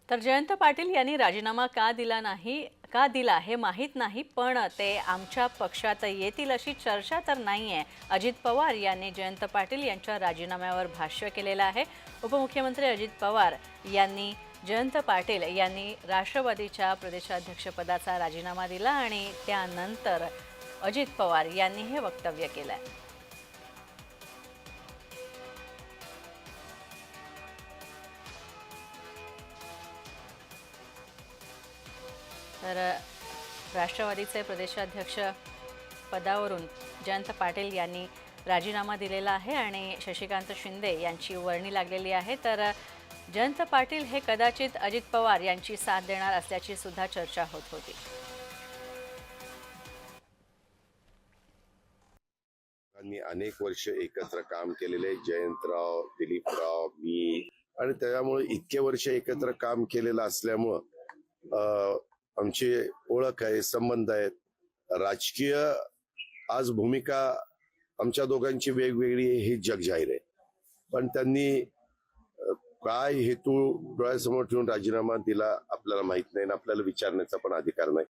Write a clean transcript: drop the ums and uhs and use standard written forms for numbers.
तर जयंत पाटील यांनी राजीनामा का दिला हे माहीत नाही, पण ते आमच्या पक्षात येतील अशी चर्चा तर नाहीये. अजित पवार यांनी जयंत पाटील यांच्या राजीनाम्यावर भाष्य केलेलं आहे. उपमुख्यमंत्री अजित पवार यांनी जयंत पाटील यांनी राष्ट्रवादीच्या प्रदेशाध्यक्षपदाचा राजीनामा दिला आणि त्यानंतर अजित पवार यांनी हे वक्तव्य केलंय. तर राष्ट्रवादीचे प्रदेशाध्यक्ष पदावरून जयंत पाटील यांनी राजीनामा दिलेला आहे आणि शशिकांत शिंदे यांची वर्णी लागलेली आहे. तर जयंत पाटील हे कदाचित अजित पवार यांची साथ देणार असल्याची सुद्धा चर्चा होत होती. अनेक वर्ष एकत्र काम केलेले जयंतराव, दिलीपराव, मी आणि त्यामुळे इतके वर्ष एकत्र काम केलेलं असल्यामुळं आमची ओळख आहे, संबंध आहेत. राजकीय आज भूमिका आमच्या दोघांची वेगवेगळी हे जग जाहीर आहे, पण त्यांनी काय हेतू डोळ्यासमोर ठेवून राजीनामा दिला आपल्याला माहित नाही, आपल्याला विचारण्याचा पण अधिकार नाही.